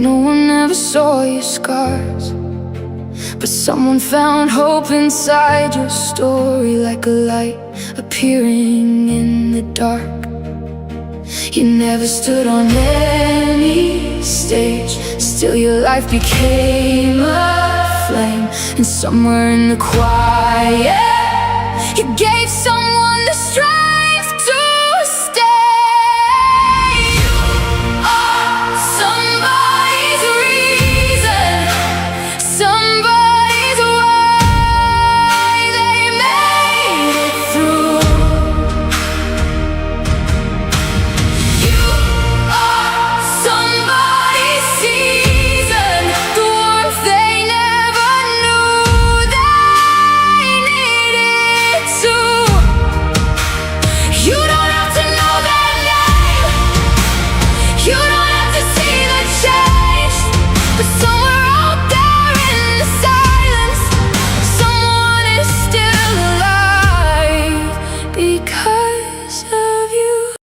No one ever saw your scars, but someone found hope inside your story, like a light appearing in the dark. You never stood on any stage, still your life became a flame. And somewhere in the quiet, you gave someone